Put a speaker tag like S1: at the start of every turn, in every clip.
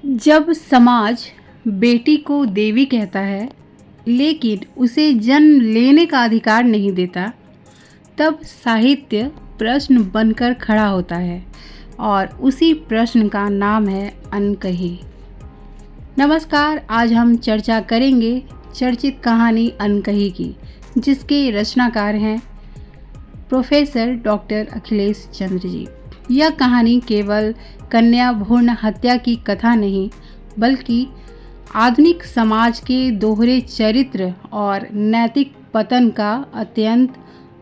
S1: जब समाज बेटी को देवी कहता है लेकिन उसे जन्म लेने का अधिकार नहीं देता, तब साहित्य प्रश्न बनकर खड़ा होता है और उसी प्रश्न का नाम है अनकही। नमस्कार, आज हम चर्चा करेंगे चर्चित कहानी अनकही की, जिसके रचनाकार हैं प्रोफेसर डॉक्टर अखिलेश चंद्र जी। यह कहानी केवल कन्या भ्रूण हत्या की कथा नहीं, बल्कि आधुनिक समाज के दोहरे चरित्र और नैतिक पतन का अत्यंत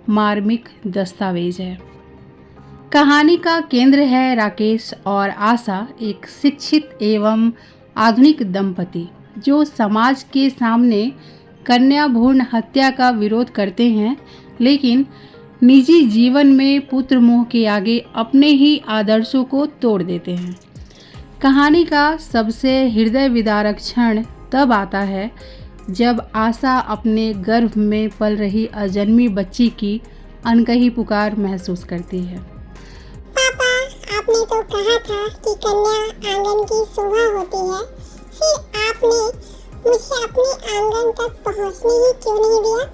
S1: मार्मिक दस्तावेज है। कहानी का केंद्र है राकेश और आशा, एक शिक्षित एवं आधुनिक दंपति जो समाज के सामने कन्या भ्रूण हत्या का विरोध करते हैं, लेकिन निजी जीवन में पुत्र मोह के आगे अपने ही आदर्शों को तोड़ देते हैं। कहानी का सबसे हृदय विदारक क्षण तब आता है जब आशा अपने गर्भ में पल रही अजन्मी बच्ची की अनकही पुकार महसूस करती है।
S2: पापा, आपने तो कहा था कि कन्या आंगन की शोभा होती है, फिर आपने मुझे अपने आंगन तक पहुंचने ही क्यों नहीं दिया?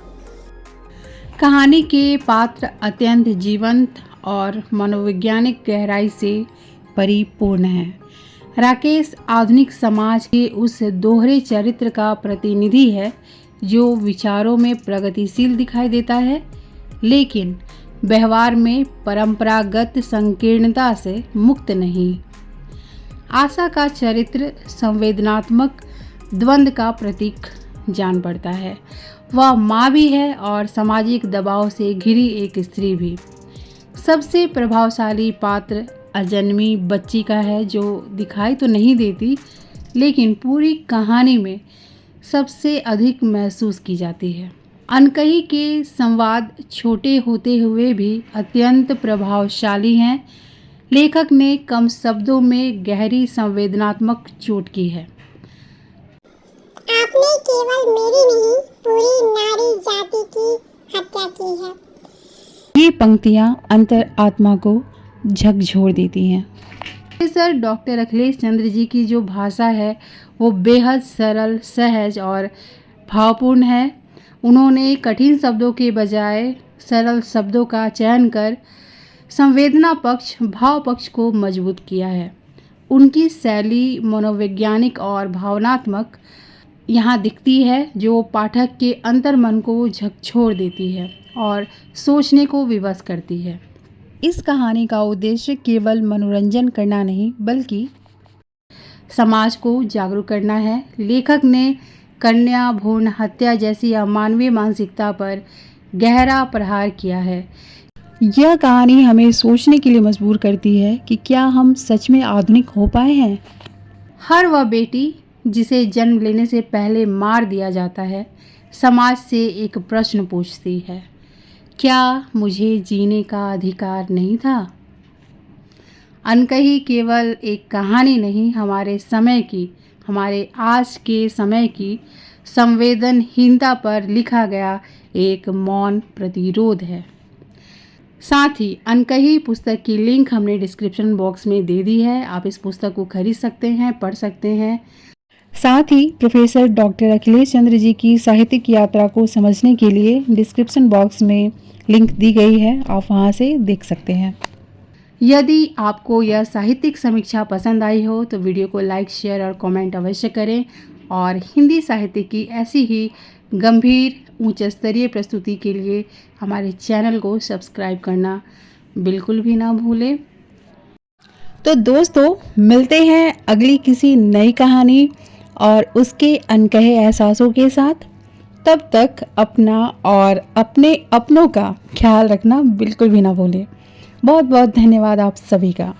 S1: कहानी के पात्र अत्यंत जीवंत और मनोवैज्ञानिक गहराई से परिपूर्ण हैं। राकेश आधुनिक समाज के उस दोहरे चरित्र का प्रतिनिधि है जो विचारों में प्रगतिशील दिखाई देता है, लेकिन व्यवहार में परंपरागत संकीर्णता से मुक्त नहीं। आशा का चरित्र संवेदनात्मक द्वंद्व का प्रतीक जान पड़ता है। वह माँ भी है और सामाजिक दबाव से घिरी एक स्त्री भी। सबसे प्रभावशाली पात्र अजन्मी बच्ची का है, जो दिखाई तो नहीं देती, लेकिन पूरी कहानी में सबसे अधिक महसूस की जाती है। अनकही के संवाद छोटे होते हुए भी अत्यंत प्रभावशाली हैं। लेखक ने कम शब्दों में गहरी संवेदनात्मक चोट की है।
S2: आपने केवल मेरी नहीं, पूरी नारी जाति की हत्या की है।
S1: ये पंक्तियाँ अंतर आत्मा को झकझोर देती हैं। प्रोफेसर डॉक्टर अखिलेश चंद्र जी की जो भाषा है वो बेहद सरल, सहज और भावपूर्ण है। उन्होंने कठिन शब्दों के बजाय सरल शब्दों का चयन कर संवेदना पक्ष, भाव पक्ष को मजबूत किया है। उनकी शैली मनोवैज्ञानिक और भावनात्मक यहाँ दिखती है, जो पाठक के अंतर्मन को झकझोर देती है और सोचने को विवश करती है। इस कहानी का उद्देश्य केवल मनोरंजन करना नहीं, बल्कि समाज को जागरूक करना है। लेखक ने कन्या भ्रूण हत्या जैसी अमानवीय मानसिकता पर गहरा प्रहार किया है। यह कहानी हमें सोचने के लिए मजबूर करती है कि क्या हम सच में आधुनिक हो पाए हैं। हर वह बेटी जिसे जन्म लेने से पहले मार दिया जाता है, समाज से एक प्रश्न पूछती है, क्या मुझे जीने का अधिकार नहीं था? अनकही केवल एक कहानी नहीं, हमारे समय की, हमारे आज के समय की संवेदनहीनता पर लिखा गया एक मौन प्रतिरोध है। साथ ही अनकही पुस्तक की लिंक हमने डिस्क्रिप्शन बॉक्स में दे दी है। आप इस पुस्तक को खरीद सकते हैं, पढ़ सकते हैं। साथ ही प्रोफेसर डॉक्टर अखिलेश चंद्र जी की साहित्यिक यात्रा को समझने के लिए डिस्क्रिप्शन बॉक्स में लिंक दी गई है, आप वहां से देख सकते हैं। यदि आपको यह साहित्यिक समीक्षा पसंद आई हो तो वीडियो को लाइक, शेयर और कमेंट अवश्य करें, और हिंदी साहित्य की ऐसी ही गंभीर उच्च स्तरीय प्रस्तुति के लिए हमारे चैनल को सब्सक्राइब करना बिल्कुल भी ना भूलें। तो दोस्तों, मिलते हैं अगली किसी नई कहानी और उसके अनकहे एहसासों के साथ। तब तक अपना और अपने अपनों का ख्याल रखना बिल्कुल भी ना भूलें। बहुत बहुत धन्यवाद आप सभी का।